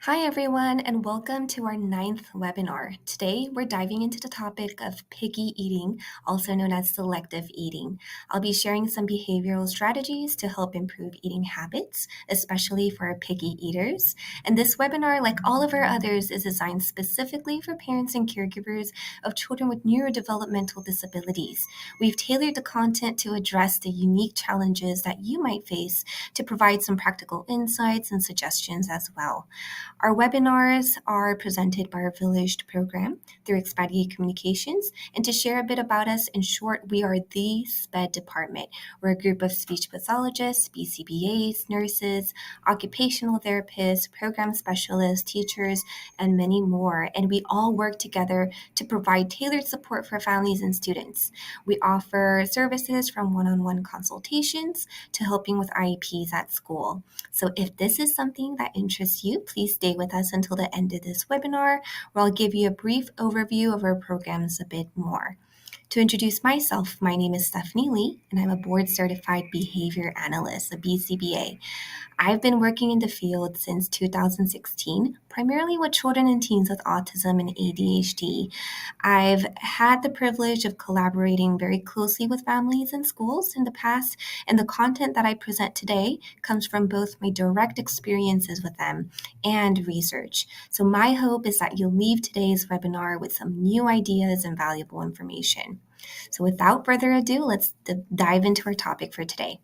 Hi, everyone, and welcome to our ninth webinar. Today, we're diving into the topic of picky eating, also known as selective eating. I'll be sharing some behavioral strategies to help improve eating habits, especially for picky eaters. And this webinar, like all of our others, is designed specifically for parents and caregivers of children with neurodevelopmental disabilities. We've tailored the content to address the unique challenges that you might face to provide some practical insights and suggestions as well. Our webinars are presented by our VillageED program through Expanded Communications. And to share a bit about us, in short, we are the SPED department. We're a group of speech pathologists, BCBAs, nurses, occupational therapists, program specialists, teachers, and many more. And we all work together to provide tailored support for families and students. We offer services from one-on-one consultations to helping with IEPs at school. So if this is something that interests you, please stay with us until the end of this webinar, where I'll give you a brief overview of our programs a bit more. To introduce myself, my name is Stephanie Lee, and I'm a board certified behavior analyst, a BCBA. I've been working in the field since 2016, primarily with children and teens with autism and ADHD. I've had the privilege of collaborating very closely with families and schools in the past, and the content that I present today comes from both my direct experiences with them and research. So my hope is that you'll leave today's webinar with some new ideas and valuable information. So without further ado, let's dive into our topic for today.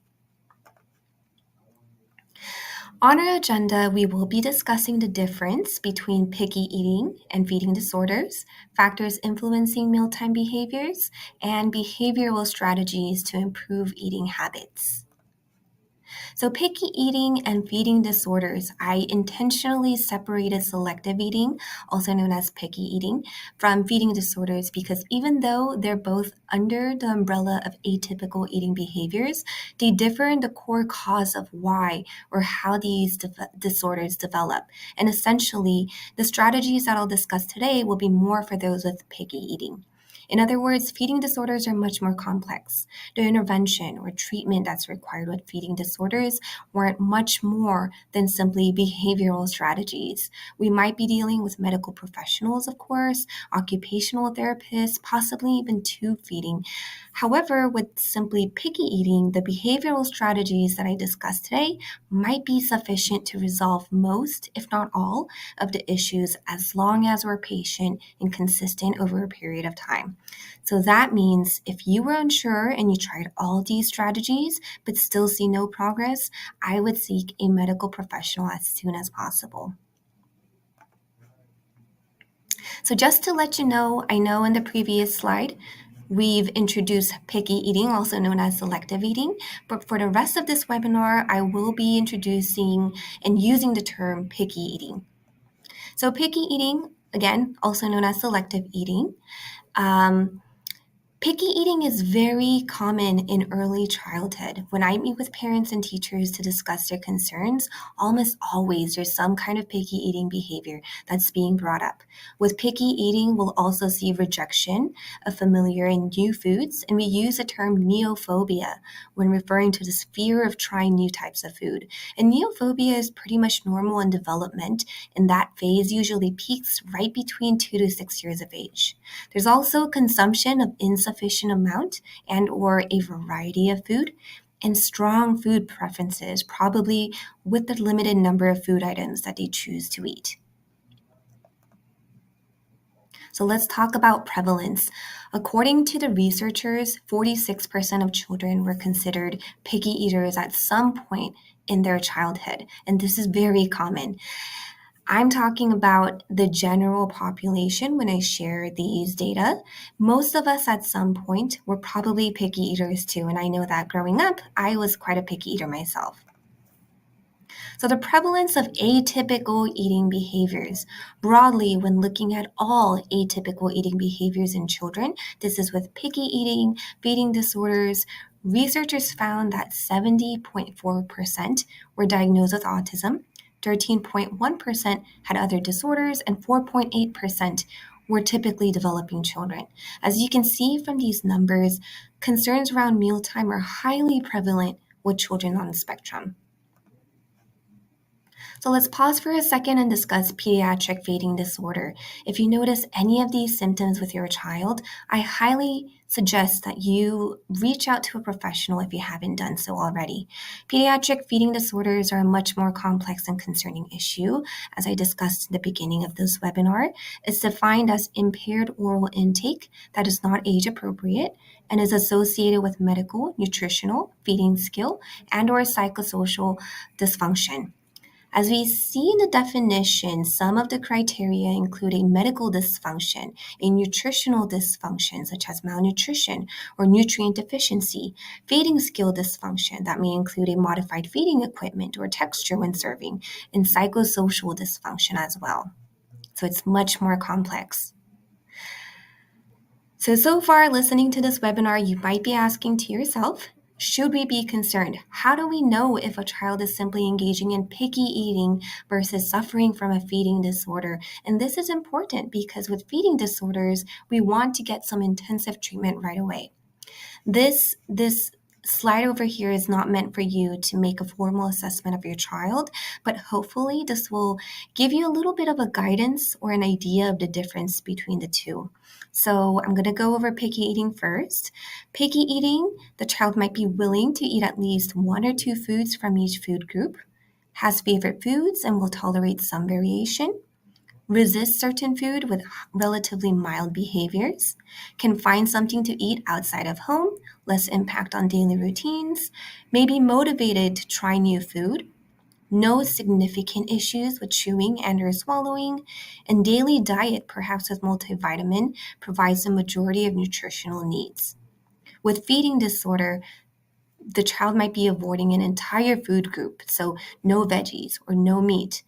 On our agenda, we will be discussing the difference between picky eating and feeding disorders, factors influencing mealtime behaviors, and behavioral strategies to improve eating habits. So, picky eating and feeding disorders, I intentionally separated selective eating, also known as picky eating, from feeding disorders because even though they're both under the umbrella of atypical eating behaviors, they differ in the core cause of why or how these disorders develop. And essentially, the strategies that I'll discuss today will be more for those with picky eating. In other words, feeding disorders are much more complex. The intervention or treatment that's required with feeding disorders warrant much more than simply behavioral strategies. We might be dealing with medical professionals, of course, occupational therapists, possibly even tube feeding. However, with simply picky eating, the behavioral strategies that I discussed today might be sufficient to resolve most, if not all, of the issues as long as we're patient and consistent over a period of time. So that means if you were unsure and you tried all these strategies but still see no progress, I would seek a medical professional as soon as possible. So just to let you know, I know in the previous slide, we've introduced picky eating, also known as selective eating, but for the rest of this webinar, I will be introducing and using the term picky eating. So picky eating, again, also known as selective eating, picky eating is very common in early childhood. When I meet with parents and teachers to discuss their concerns, almost always there's some kind of picky eating behavior that's being brought up. With picky eating, we'll also see rejection of familiar and new foods, and we use the term neophobia when referring to this fear of trying new types of food. And neophobia is pretty much normal in development, and that phase usually peaks right between 2 to 6 years of age. There's also consumption of insufficient amount and or a variety of food and strong food preferences, probably with the limited number of food items that they choose to eat. So let's talk about prevalence. According to the researchers, 46% of children were considered picky eaters at some point in their childhood, and this is very common. I'm talking about the general population when I share these data. Most of us at some point were probably picky eaters too, and I know that growing up, I was quite a picky eater myself. So the prevalence of atypical eating behaviors, broadly when looking at all atypical eating behaviors in children, this is with picky eating, feeding disorders, researchers found that 70.4% were diagnosed with autism, 13.1% had other disorders, and 4.8% were typically developing children. As you can see from these numbers, concerns around mealtime are highly prevalent with children on the spectrum. So let's pause for a second and discuss pediatric feeding disorder. If you notice any of these symptoms with your child, I highly suggest that you reach out to a professional if you haven't done so already. Pediatric feeding disorders are a much more complex and concerning issue. As I discussed in the beginning of this webinar, it's defined as impaired oral intake that is not age appropriate and is associated with medical, nutritional, feeding skill, and or psychosocial dysfunction. As we see in the definition, some of the criteria include a medical dysfunction, a nutritional dysfunction such as malnutrition or nutrient deficiency, feeding skill dysfunction that may include a modified feeding equipment or texture when serving, and psychosocial dysfunction as well. So it's much more complex. So far, listening to this webinar, you might be asking to yourself, should we be concerned? How do we know if a child is simply engaging in picky eating versus suffering from a feeding disorder? And this is important because with feeding disorders, we want to get some intensive treatment right away. This slide over here is not meant for you to make a formal assessment of your child, but hopefully this will give you a little bit of a guidance or an idea of the difference between the two. So I'm going to go over picky eating first. Picky eating, the child might be willing to eat at least one or two foods from each food group, has favorite foods and will tolerate some variation, resist certain food with relatively mild behaviors, can find something to eat outside of home, less impact on daily routines, may be motivated to try new food, no significant issues with chewing and or swallowing, and daily diet, perhaps with multivitamin, provides the majority of nutritional needs. With feeding disorder, the child might be avoiding an entire food group, so no veggies or no meat.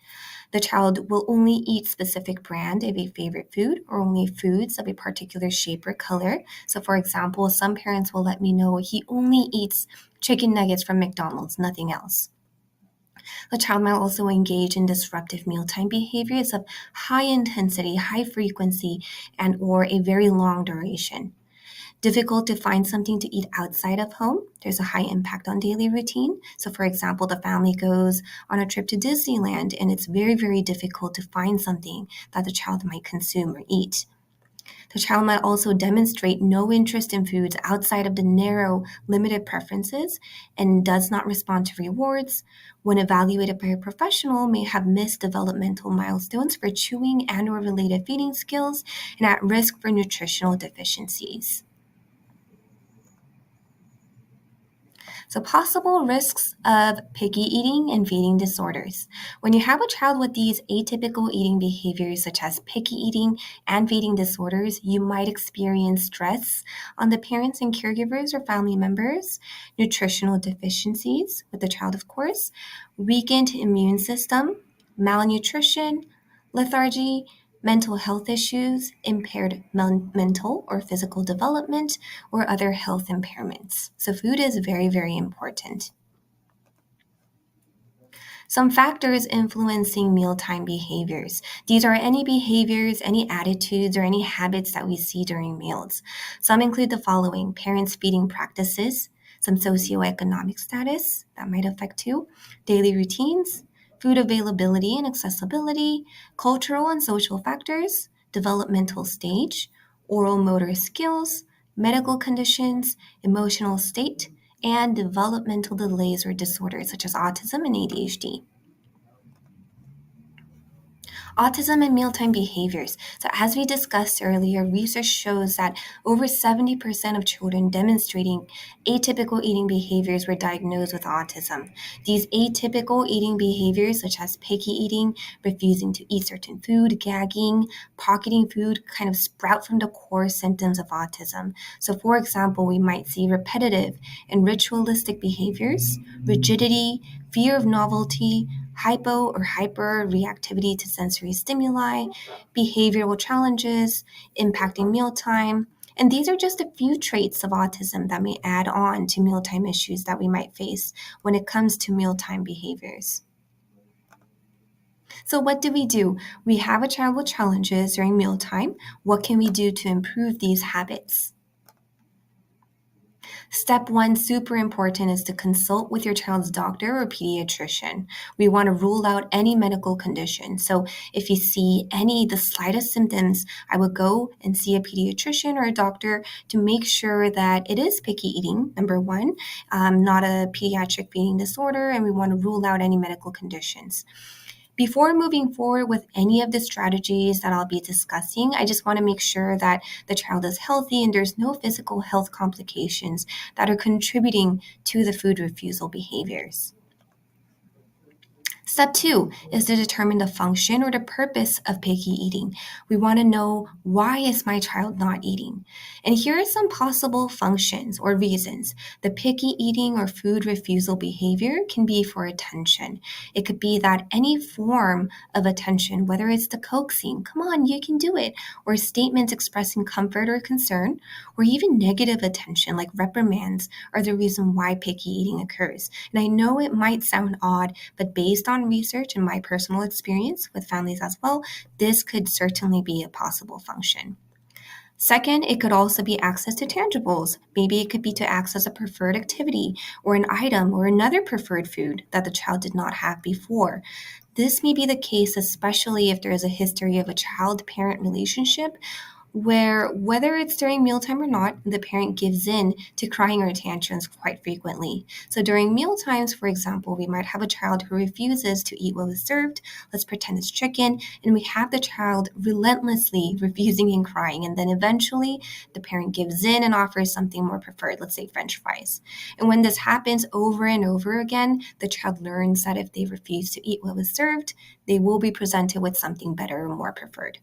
The child will only eat specific brand of a favorite food or only foods of a particular shape or color. So for example, some parents will let me know he only eats chicken nuggets from McDonald's, nothing else. The child might also engage in disruptive mealtime behaviors of high intensity, high frequency, and or a very long duration. Difficult to find something to eat outside of home. There's a high impact on daily routine. So, for example, the family goes on a trip to Disneyland and it's very, very difficult to find something that the child might consume or eat. The child might also demonstrate no interest in foods outside of the narrow, limited preferences and does not respond to rewards. When evaluated by a professional, may have missed developmental milestones for chewing and or related feeding skills and at risk for nutritional deficiencies. So, possible risks of picky eating and feeding disorders. When you have a child with these atypical eating behaviors, such as picky eating and feeding disorders, you might experience stress on the parents and caregivers or family members, nutritional deficiencies with the child, of course, weakened immune system, malnutrition, lethargy, mental health issues, impaired mental or physical development, or other health impairments. So, food is very, very important. Some factors influencing mealtime behaviors. These are any behaviors, any attitudes, or any habits that we see during meals. Some include the following: parents' feeding practices, some socioeconomic status that might affect too, daily routines, food availability and accessibility, cultural and social factors, developmental stage, oral motor skills, medical conditions, emotional state, and developmental delays or disorders such as autism and ADHD. Autism and mealtime behaviors. So, as we discussed earlier, research shows that over 70% of children demonstrating atypical eating behaviors were diagnosed with autism. These atypical eating behaviors, such as picky eating, refusing to eat certain food, gagging, pocketing food, kind of sprout from the core symptoms of autism. So, for example, we might see repetitive and ritualistic behaviors, rigidity, fear of novelty, hypo or hyper reactivity to sensory stimuli, behavioral challenges, impacting mealtime. And these are just a few traits of autism that may add on to mealtime issues that we might face when it comes to mealtime behaviors. So, what do? We have a child with challenges during mealtime. What can we do to improve these habits? Step one, super important, is to consult with your child's doctor or pediatrician. We want to rule out any medical condition. So if you see the slightest symptoms, I would go and see a pediatrician or a doctor to make sure that it is picky eating, number one, not a pediatric feeding disorder, and we want to rule out any medical conditions. Before moving forward with any of the strategies that I'll be discussing, I just want to make sure that the child is healthy and there's no physical health complications that are contributing to the food refusal behaviors. Step two is to determine the function or the purpose of picky eating. We want to know, why is my child not eating? And here are some possible functions or reasons. The picky eating or food refusal behavior can be for attention. It could be that any form of attention, whether it's the coaxing, come on, you can do it, or statements expressing comfort or concern, or even negative attention like reprimands, are the reason why picky eating occurs. And I know it might sound odd, but based on research and my personal experience with families as well, this could certainly be a possible function. Second, it could also be access to tangibles. Maybe it could be to access a preferred activity or an item or another preferred food that the child did not have before. This may be the case, especially if there is a history of a child-parent relationship where, whether it's during mealtime or not, the parent gives in to crying or tantrums quite frequently. So during meal times, for example, we might have a child who refuses to eat what was served. Let's pretend it's chicken, and we have the child relentlessly refusing and crying, and then eventually the parent gives in and offers something more preferred, let's say French fries. And when this happens over and over again, the child learns that if they refuse to eat what was served, they will be presented with something better or more preferred.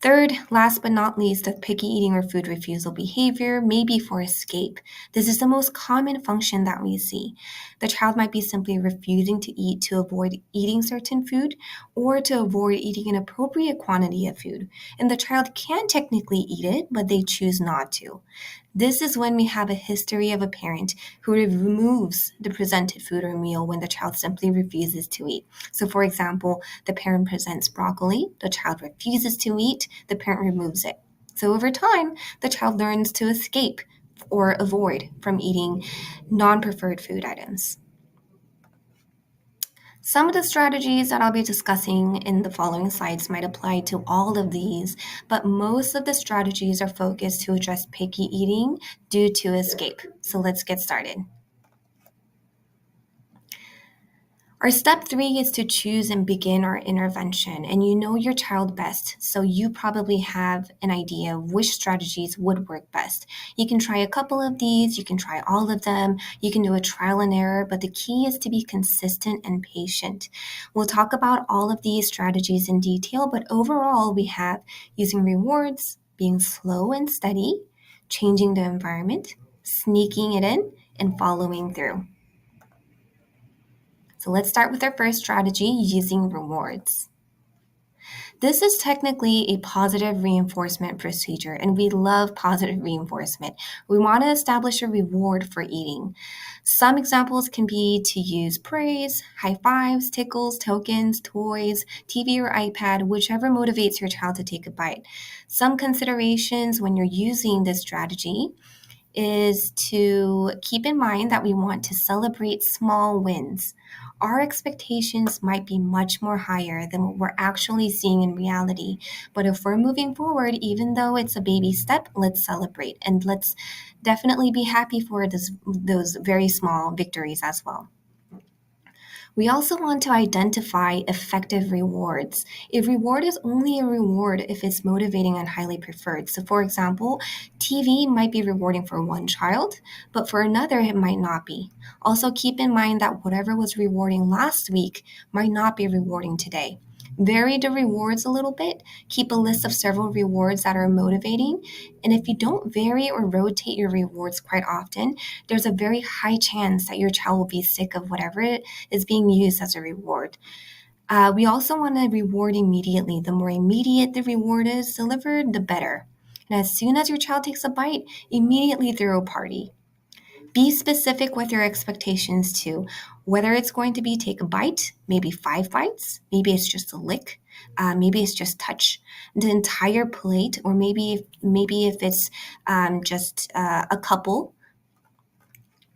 Third, last but not least, the picky eating or food refusal behavior may be for escape. This is the most common function that we see. The child might be simply refusing to eat to avoid eating certain food or to avoid eating an appropriate quantity of food. And the child can technically eat it, but they choose not to. This is when we have a history of a parent who removes the presented food or meal when the child simply refuses to eat. So, for example, the parent presents broccoli, the child refuses to eat, the parent removes it. So, over time, the child learns to escape or avoid from eating non-preferred food items. Some of the strategies that I'll be discussing in the following slides might apply to all of these, but most of the strategies are focused to address picky eating due to escape. So let's get started. Our step three is to choose and begin our intervention. And you know your child best, so you probably have an idea of which strategies would work best. You can try a couple of these, you can try all of them, you can do a trial and error, but the key is to be consistent and patient. We'll talk about all of these strategies in detail, but overall we have using rewards, being slow and steady, changing the environment, sneaking it in, and following through. So let's start with our first strategy, using rewards. This is technically a positive reinforcement procedure, and we love positive reinforcement. We want to establish a reward for eating. Some examples can be to use praise, high fives, tickles, tokens, toys, TV or iPad, whichever motivates your child to take a bite. Some considerations when you're using this strategy is to keep in mind that we want to celebrate small wins. Our expectations might be much more higher than what we're actually seeing in reality. But if we're moving forward, even though it's a baby step, let's celebrate and let's definitely be happy for those very small victories as well. We also want to identify effective rewards. A reward is only a reward if it's motivating and highly preferred. So, for example, TV might be rewarding for one child, but for another, it might not be. Also, keep in mind that whatever was rewarding last week might not be rewarding today. Vary the rewards a little bit. Keep a list of several rewards that are motivating. And if you don't vary or rotate your rewards quite often, there's a very high chance that your child will be sick of whatever it is being used as a reward. We also want to reward immediately. The more immediate the reward is delivered, the better. And as soon as your child takes a bite, immediately throw a party. Be specific with your expectations too. Whether it's going to be take a bite, maybe 5 bites, maybe it's just a lick, maybe it's just touch the entire plate, or maybe if it's just a couple.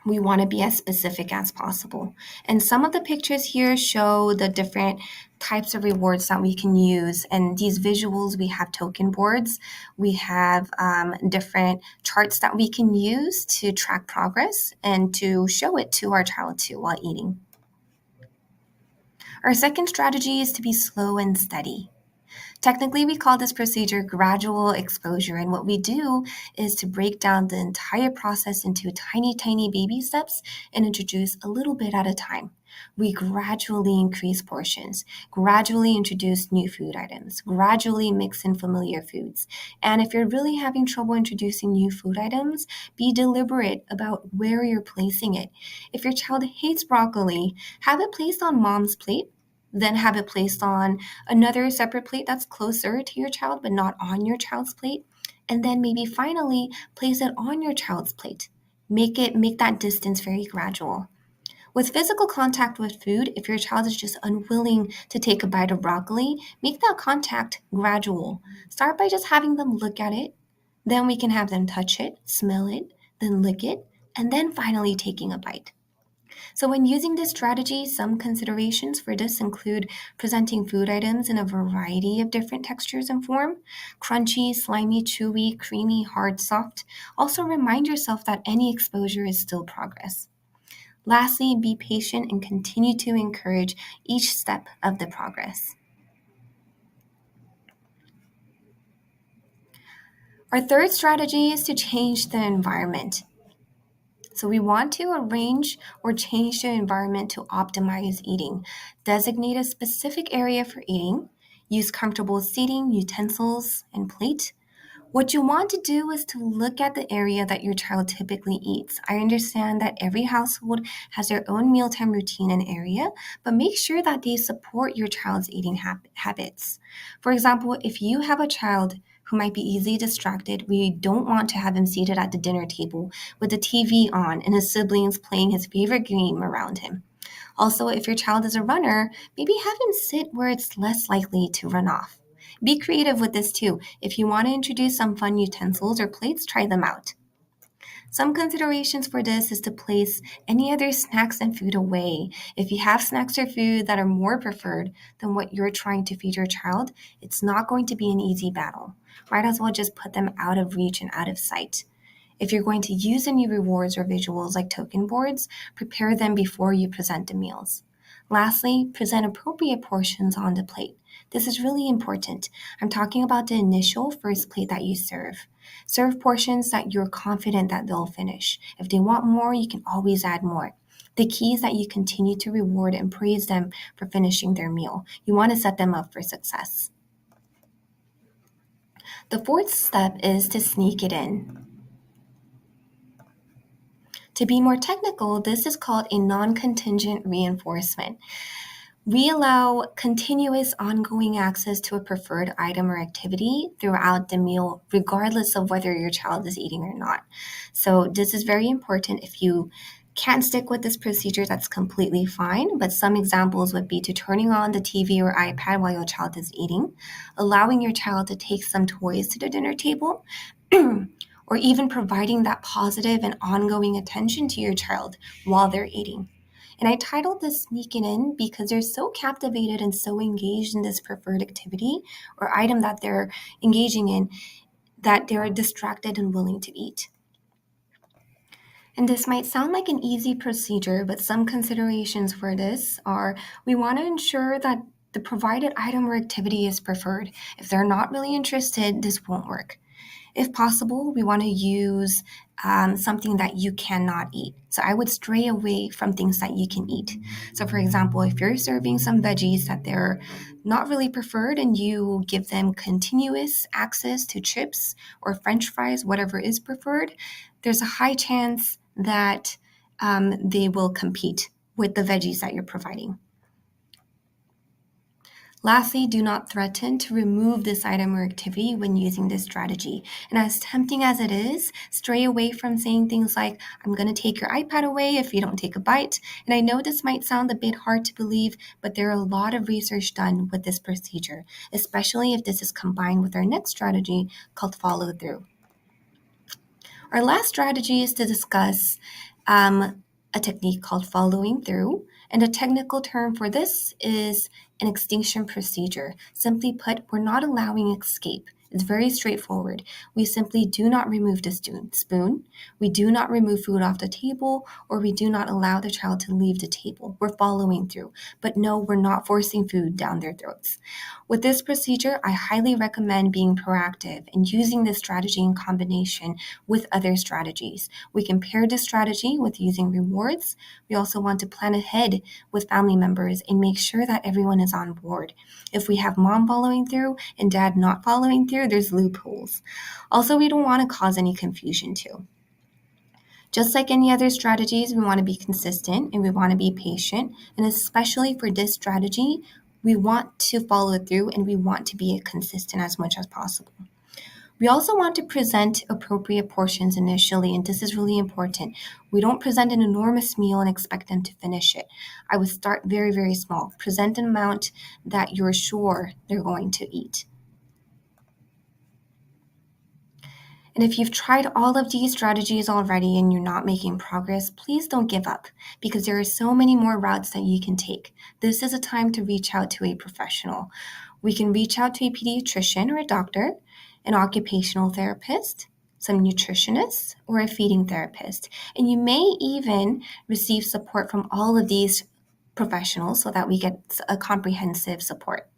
We want to be as specific as possible. And some of the pictures here show the different types of rewards that we can use. And these visuals, we have token boards, we have different charts that we can use to track progress and to show it to our child too while eating. Our second strategy is to be slow and steady. Technically, we call this procedure gradual exposure, and what we do is to break down the entire process into tiny, tiny baby steps and introduce a little bit at a time. We gradually increase portions, gradually introduce new food items, gradually mix in familiar foods. And if you're really having trouble introducing new food items, be deliberate about where you're placing it. If your child hates broccoli, have it placed on mom's plate, then have it placed on another separate plate that's closer to your child but not on your child's plate, and then maybe finally place it on your child's plate. Make that distance very gradual. With physical contact with food, if your child is just unwilling to take a bite of broccoli, make that contact gradual. Start by just having them look at it, then we can have them touch it, smell it, then lick it, and then finally taking a bite. So, when using this strategy, some considerations for this include presenting food items in a variety of different textures and form: crunchy, slimy, chewy, creamy, hard, soft. Also, remind yourself that any exposure is still progress. Lastly, be patient and continue to encourage each step of the progress. Our third strategy is to change the environment. So we want to arrange or change the environment to optimize eating. Designate a specific area for eating. Use comfortable seating, utensils, and plate. What you want to do is to look at the area that your child typically eats. I understand that every household has their own mealtime routine and area, but make sure that they support your child's eating habits. For example, if you have a child who might be easily distracted, we don't want to have him seated at the dinner table with the TV on and his siblings playing his favorite game around him. Also, if your child is a runner, maybe have him sit where it's less likely to run off. Be creative with this too. If you want to introduce some fun utensils or plates, try them out. Some considerations for this is to place any other snacks and food away. If you have snacks or food that are more preferred than what you're trying to feed your child, it's not going to be an easy battle. Might as well just put them out of reach and out of sight. If you're going to use any rewards or visuals like token boards, prepare them before you present the meals. Lastly, present appropriate portions on the plate. This is really important. I'm talking about the initial first plate that you serve. Serve portions that you're confident that they'll finish. If they want more, you can always add more. The key is that you continue to reward and praise them for finishing their meal. You want to set them up for success. The fourth step is to sneak it in. To be more technical, this is called a non-contingent reinforcement. We allow continuous ongoing access to a preferred item or activity throughout the meal, regardless of whether your child is eating or not. So this is very important. If you can't stick with this procedure, that's completely fine. But some examples would be to turning on the TV or iPad while your child is eating, allowing your child to take some toys to the dinner table, or even providing that positive and ongoing attention to your child while they're eating. And I titled this Sneak It In because they're so captivated and so engaged in this preferred activity or item that they're engaging in that they're distracted and willing to eat. And this might sound like an easy procedure, but some considerations for this are we want to ensure that the provided item or activity is preferred. If they're not really interested, this won't work. If possible, we want to use something that you cannot eat. So I would stray away from things that you can eat. So for example, if you're serving some veggies that they're not really preferred and you give them continuous access to chips or French fries, whatever is preferred, there's a high chance that they will compete with the veggies that you're providing. Lastly, do not threaten to remove this item or activity when using this strategy. And as tempting as it is, stray away from saying things like, I'm going to take your iPad away if you don't take a bite. And I know this might sound a bit hard to believe, but there are a lot of research done with this procedure, especially if this is combined with our next strategy called follow through. Our last strategy is to discuss a technique called following through. And a technical term for this is an extinction procedure. Simply put, we're not allowing escape. It's very straightforward. We simply do not remove the spoon. We do not remove food off the table, or we do not allow the child to leave the table. We're following through. But no, we're not forcing food down their throats. With this procedure, I highly recommend being proactive and using this strategy in combination with other strategies. We can pair this strategy with using rewards. We also want to plan ahead with family members and make sure that everyone is on board. If we have mom following through and dad not following through, there's loopholes. Also, we don't want to cause any confusion too. Just like any other strategies, we want to be consistent and we want to be patient. And especially for this strategy, we want to follow through and we want to be consistent as much as possible. We also want to present appropriate portions initially, and this is really important. We don't present an enormous meal and expect them to finish it. I would start very, very small. Present an amount that you're sure they're going to eat. And if you've tried all of these strategies already and you're not making progress, please don't give up because there are so many more routes that you can take. This is a time to reach out to a professional. We can reach out to a pediatrician or a doctor, an occupational therapist, some nutritionists, or a feeding therapist. And you may even receive support from all of these professionals so that we get a comprehensive support.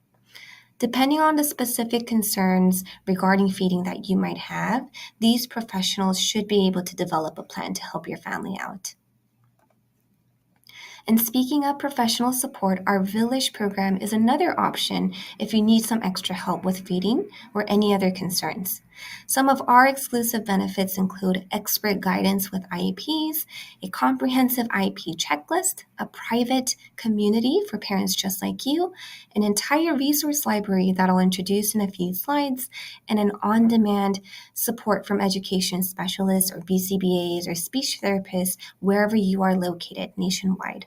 Depending on the specific concerns regarding feeding that you might have, these professionals should be able to develop a plan to help your family out. And speaking of professional support, our Village program is another option if you need some extra help with feeding or any other concerns. Some of our exclusive benefits include expert guidance with IEPs, a comprehensive IEP checklist, a private community for parents just like you, an entire resource library that I'll introduce in a few slides, and an on-demand support from education specialists or BCBAs or speech therapists wherever you are located nationwide.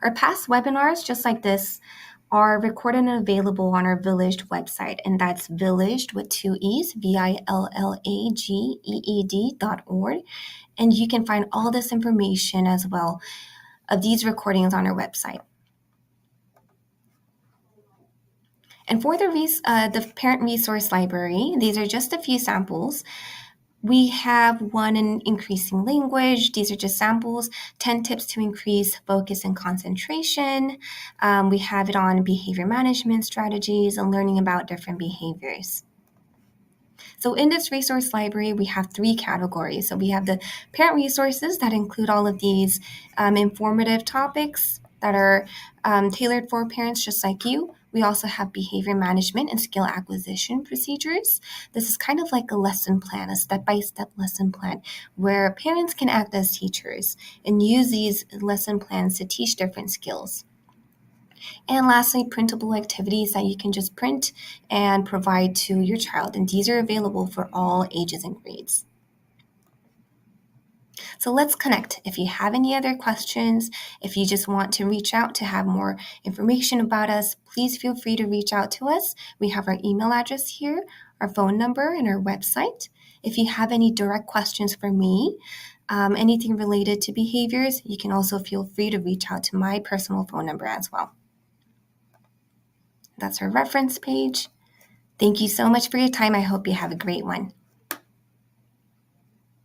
Our past webinars, just like this, are recorded and available on our VillageED website, and that's VillageED with two E's, VillageED.org. And you can find all this information as well of these recordings on our website. And for the Parent Resource Library, these are just a few samples. We have one in increasing language. These are just samples, 10 tips to increase focus and concentration. We have it on behavior management strategies and learning about different behaviors. So in this resource library, we have three categories. So we have the parent resources that include all of these informative topics that are tailored for parents just like you. We also have behavior management and skill acquisition procedures. This is kind of like a lesson plan, a step-by-step lesson plan, where parents can act as teachers and use these lesson plans to teach different skills. And lastly, printable activities that you can just print and provide to your child. And these are available for all ages and grades. So let's connect. If you have any other questions, if you just want to reach out to have more information about us, please feel free to reach out to us. We have our email address here, our phone number, and our website. If you have any direct questions for me, anything related to behaviors, you can also feel free to reach out to my personal phone number as well. That's our reference page. Thank you so much for your time. I hope you have a great one.